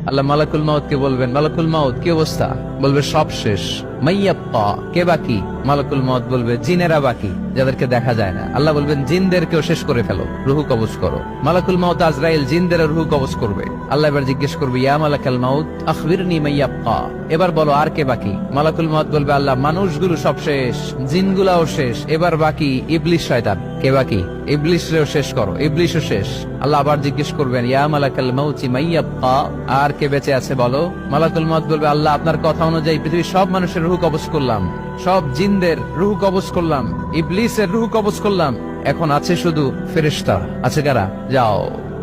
আল্লাহ মালাকুল মাউত কে বলবেন, মালাকুল মাউত কি অবস্থা? বলবে সব শেষ। মাইয়াপ্পা, কে বাকি? মালাকুল মাউত বলবে জিনেরা বাকি, যাদেরকে দেখা যায় না। আল্লাহ বলবেন জিনদেরকেও শেষ করে ফেলো, রুহু কবজ করো। মালাকুল মাউত আজরাইল জিনদের রুহু কবজ করবে। আল্লাহ এবার জিজ্ঞেস করবে, ইয়া মালাকাল মাউত আখবিরনি মাইয়াপ্পা, এবার বলো আর কে বাকি? মালাকুল মাউত বলবে, আল্লাহ মানুষগুলো সব শেষ, জিনগুলাও শেষ, এবার বাকি ইবলিস শয়তান। কে বাকি? ইবলিসরেও শেষ করো, ইবলিসও শেষ। আল্লাহ আবার জিজ্ঞেস করবেন, ইয়া মালাকাল মাউতি মাইয়াপ্পা, আর কে বেঁচে আছে বলো? মালাকুল মাউত বলবে, আল্লাহ আপনার কথা অনুযায়ী পৃথিবীর সব মানুষের রুহু কবজ করলাম, সব জিনদের রুহু কবজ করলাম, ইবলিসের রুহু কবজ করলাম, এখন আছে শুধু ফেরেশতা। আছে কারা? যাও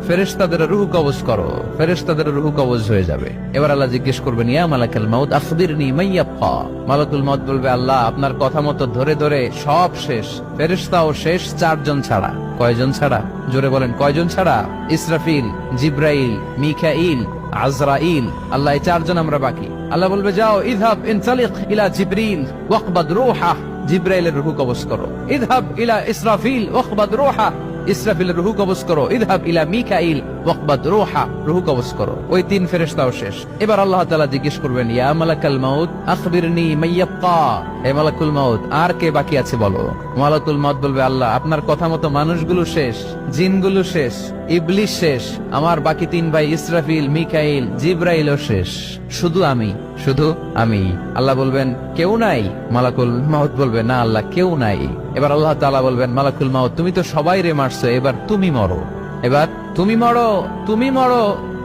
ফেরেশতাদের রুহু কবজ করো। ফেরেশতাদের রুহু কবজ হয়ে যাবে। এবার আল্লাহ জিজ্ঞেস করবেন, ইয়া মালাকাল মাউত আখবিরনি মাইয়াপ্পা। মালাকুল মাউত বলবে, আল্লাহ আপনার কথা মতো ধরে ধরে সব শেষ, ফেরেশতাও শেষ, 4 জন ছাড়া। কয়জন ছাড়া? জোরে বলেন, কয়জন ছাড়া? ইসরাফিল, জিব্রাইল, মিকাইল, আজরাইল। আল্লাহ এই 4 জন আমরা বাকি। আল্লাহ বলবে, যাও ইযহাব ইনতালিক ইলা জিবরিল ওয়াকবাদ রূহা, জিব্রাইলের রুহু কবজ করো। ইযহাব ইলা ইসরাফিল ওয়াকবাদ রূহা, ইসরাফিলের রুহু কবজ করো। ইযহাব ইলা মিকাইল ওয়াকবাদ রূহা, রুহু কবজ করো। ওই 3 ফেরেশতাও শেষ। এবার আল্লাহ তাআলা জিজ্ঞেস করবেন, ইয়া মালাকাল মাউত আখবিরনি মাইয়াপ্পা, হে মালাকুল মাউত আর কে বাকি আছে বলো? মালাকুল মাউত বলবে, আল্লাহ আপনার কথা মতো মানুষগুলো শেষ, জিনগুলো শেষ, ইবলিস শেষ, আমার বাকি 3 ভাই ইসরাফিল, মিকাইল, জিব্রাইলও শেষ, শুধু আমি, শুধু আমি। আল্লাহ বলবেন, কেউ নাই? মালাকুল মাউত বলবে, না আল্লাহ কেউ নাই। এবার আল্লাহ তাআলা বলবেন, মালাকুল মাউত তুমি তো সবাই রে মারছো, এবার তুমি মরো, এবার তুমি মরো, তুমি মরো।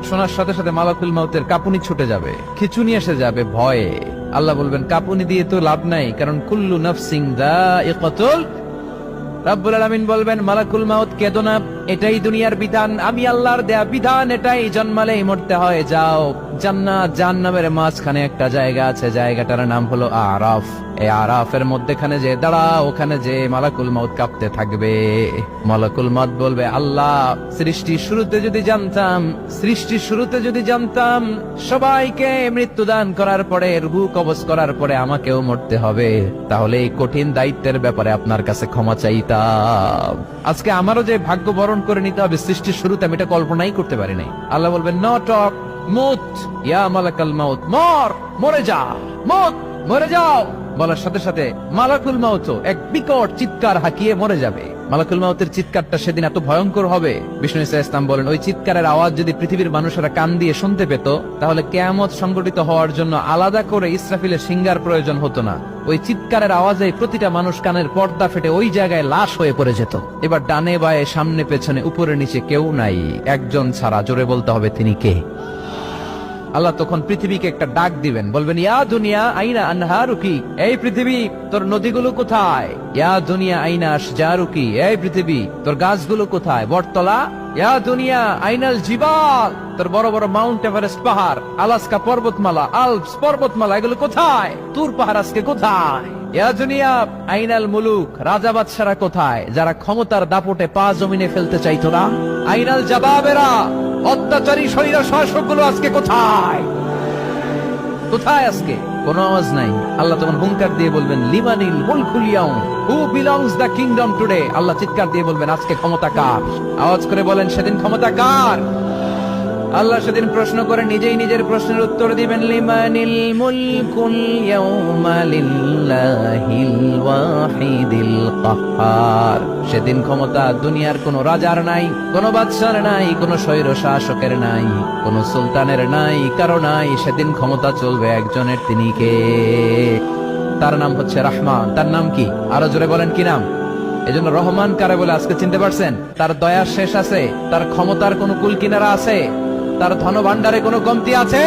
শোনার সাথে সাথে মালাকুল মাউতের কাঁপুনি ছুটে যাবে, খিচুনি এসে যাবে ভয়ে। আল্লাহ বলবেন, কাঁপুনি দিয়ে তো লাভ নাই, কারণ কুল্লু নাফসিন যায়িকাতুল। রব্বুল আলামিন বলবেন, মালাকুল মাউত কেঁদো না, এটাই দুনিয়ার বিধান, আমি আল্লাহর দেয়া বিধান, এটাই, জন্মালেই মরতে হয়। যাও, জান্নাত জাহান্নামের মাঝখানে একটা জায়গা আছে, জায়গাটার নাম হলো আরাফ। এই আরাফের মধ্যখানে যে দাঁড়াও, ওখানে যে মালাকুল মাউত কাঁপতে থাকবে। মালাকুল মাউত বলবে, আল্লাহ সৃষ্টির শুরুতে যদি জানতাম, সৃষ্টির শুরুতে যদি জানতাম সবাইকে মৃত্যুদান করার পরে, রুহু কবজ করার পরে আমাকেও মরতে হবে, তাহলে এই কঠিন দায়িত্বের ব্যাপারে আপনার কাছে ক্ষমা চাইতাম। আজকে আমারও যে ভাগ্য বরণ করে নিতে হবে সৃষ্টির শুরুতে, আমি এটা কল্পনাই করতে পারি নাই। আল্লাহ বলবেন, নো টক, মুত ইয়া মালাকাল মাউত, মর, মরে যা, মুত, মরে যাও। বলার সাথে সাথে মালাকুল মাউত এক বিকট চিৎকার হাঁকিয়ে মরে যাবে। মালাকুল মাউতের চিৎকারটা সেদিন এত ভয়ঙ্কর হবে, বিষ্ণু ইসা ইসলাম বলেন, ওই চিৎকারের আওয়াজ যদি পৃথিবীর মানুষেরা কান দিয়ে শুনতে পেত, তাহলে কিয়ামত সংগঠিত হওয়ার জন্য আলাদা করে ইসরাফিলের সিঙ্গার প্রয়োজন হতো না। ওই চিৎকারের আওয়াজে প্রতিটা মানুষ কানের পর্দা ফেটে ওই জায়গায় লাশ হয়ে পড়ে যেত। এবার ডানে বায়ে সামনে পেছনে উপরে নিচে কেউ নাই, একজন ছাড়া। জোরে বলতে হবে, তিনি কে? আল্লাহ তখন পৃথিবীকে একটা ডাক দিবেন, বলবেন, ইয়া দুনিয়া আইনা আনহারুকি, এই পৃথিবী তোর নদীগুলো কোথায়? ইয়া দুনিয়া আইনা আশজারুকি, এই পৃথিবী তোর গাছগুলো কোথায়? বটতলা। ইয়া দুনিয়া আইনাল জিবাল, তোর বড় বড় মাউন্ট এভারেস্ট পাহাড়, আলাস্কা পর্বতমালা, আলপস পর্বতমালা, এগুলো কোথায়? তুর পাহাড় আজকে কোথায়? ইয়া দুনিয়া আইনাল মুলুক, রাজা বাদশারা কোথায়, যারা ক্ষমতার দাপটে পা জমিনে ফেলতে চাইতো না? আইনাল জাবাবেরা, অত্যাচারী শরীর শাসকগুলো আজকে কোথায়? কোথায় আজকে? কোনো আওয়াজ নাই। আল্লাহ তখন হুঙ্কার দিয়ে বলবেন, লিমানিল মুলকুল ইয়াউম, who belongs the kingdom today. Allah চিৎকার দিয়ে বলবেন, আজকে ক্ষমতা কার? আওয়াজ করে বলেন, সেদিন ক্ষমতা কার? আল্লাহ সেদিন প্রশ্ন করে নিজেই নিজের প্রশ্নের উত্তর দিবেন, লিমানিল মুলকুল ইয়াউমা লিল্লাহিল ওয়াহিদিল কাহ্হার। সেদিন ক্ষমতা দুনিয়ার কোন রাজার নাই, কোন বাদশার নাই, কোন স্বৈর শাসকের নাই, কোন সুলতানের নাই, কারো নাই। সেদিন ক্ষমতা চলবে একজনের, তিনি কে? তার নাম হচ্ছে রহমান। তার নাম কি? আরো জোরে বলেন, কি নাম? এজন্য রহমান কারে বলে আজকে চিনতে পারছেন? তার দয়ার শেষ আছে? তার ক্ষমতার কোন কুল কিনারা আছে? তার ধন ভান্ডারে কোনো কমতি আছে?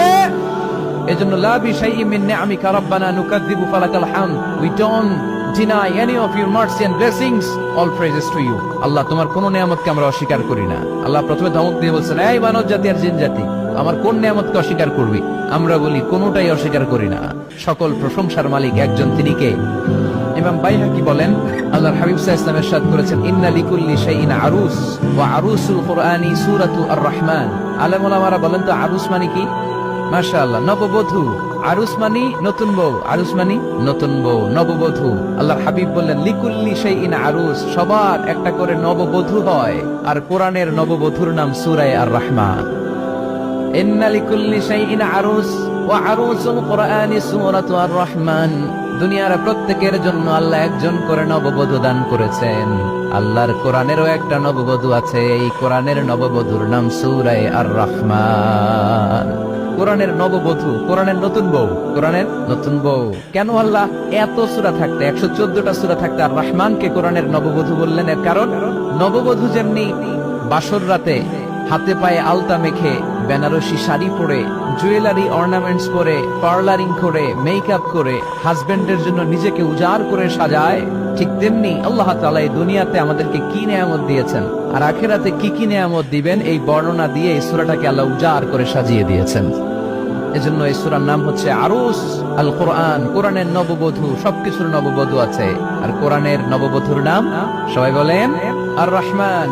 এজন্য লা বিশাইইন মিন নিআমিকা রাব্বানা নুকাযযিবু ফালাকাল হামদ, we don't deny any of your mercy and blessings, all praises to you। আল্লাহ তোমার কোন নিয়ামতকে আমরা অস্বীকার করি না। আল্লাহ প্রথমে ধমক দিয়ে বলছেন, এই মানব জাতি আর জিন জাতি, আমার কোন নিয়ামতকে অস্বীকার করবি? আমরা বলি কোনটাই অস্বীকার করি না। সকল প্রশংসার মালিক একজন, তিনি কে? ইমাম বাইহাকি বলেন, আল্লাহর হাবিব সাল্লাল্লাহু আলাইহি ওয়াসাল্লাম ইরশাদ করেছেন, ইন্না লিকুল্লি শাইইন আরুস ওয়া আরুসুল কুরআনি সূরাতু আর-রাহমান। আলেম ওলামারা বলেন তো আরুস মানে কি? মাশাআল্লাহ, নববধূ। আরুস মানি নতুন বউ, আরুস মানি নতুন বউ, নববধূ। আল্লাহর হাবিব বললেন, লিকুল্লি শাইইন আরুস, সবার একটা করে নববধূ হয়। আর কোরআনের নববধূর নাম সূরা আর-রাহমান। ইন্না লিকুল্লি শাইইন আরুস ওয়া আরুসুল কুরআনি সূরাতু আর রহমান। দুনিয়ার প্রত্যেকের জন্য আল্লাহ একজন করে নববধূ দান করেছেন। আল্লাহর কোরআনেরও একটা নববধূ আছে, এই কোরআনের নববধূর নাম সূরা আর রহমান। কোরআনের নববধূ, কোরআনের নতুন বউ, কোরআনের নতুন বউ। কেন আল্লাহ এত সূরা থাকতে 114টা সূরা থাকতে আর রহমানকে কোরআনের নববধূ বললেন? এর কারণ নববধূ যেমনি বাসর রাতে হাতে পায়ে আলতা মেখে, বেনারসি শাড়ি পরে, জুয়েলারি অর্নামেন্টস পরে, পার্লারিং করে, মেকআপ করে হাজবেন্ডের জন্য নিজেকে উজাড় করে সাজায়, ঠিক তেমনি আল্লাহ তাআলা এই দুনিয়াতে আমাদেরকে কি নেয়ামত দিয়েছেন আর আখিরাতে কি কি নেয়ামত দিবেন, এই বর্ণনা দিয়ে এই সূরাটাকে আল্লাহ উজাড় করে সাজিয়ে দিয়েছেন। এজন্য এই সূরার নাম হচ্ছে আরুস আল কোরআন। কোরআনের নববধূ, সবকিছুর নববধূ আছে। আর কোরআনের নববধূর নাম সবাই বলেন আর রহমান।